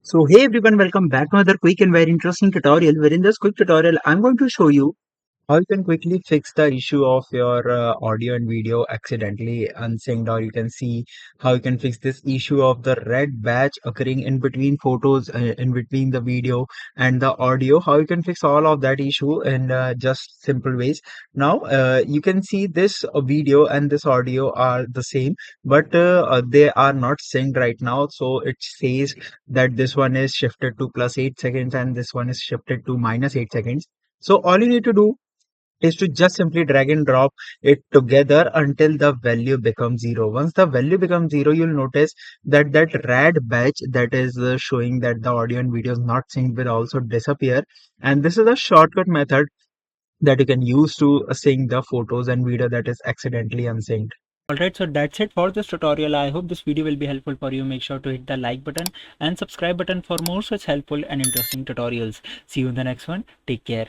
So hey everyone, welcome back to another quick and very interesting tutorial where in this quick tutorial I'm going to show you how you can quickly fix the issue of your audio and video accidentally unsynced, or you can see how you can fix this issue of the red batch occurring in between photos, in between the video and the audio. How you can fix all of that issue in just simple ways. Now you can see this video and this audio are the same, but they are not synced right now. So it says that this one is shifted to +8 seconds and this one is shifted to -8 seconds. So all you need to do is to just simply drag and drop it together until the value becomes 0. Once the value becomes 0, you'll notice that that red batch that is showing that the audio and video is not synced will also disappear. And this is a shortcut method that you can use to sync the photos and video that is accidentally unsynced. Alright, so that's it for this tutorial. I hope this video will be helpful for you. Make sure to hit the like button and subscribe button for more such helpful and interesting tutorials. See you in the next one. Take care.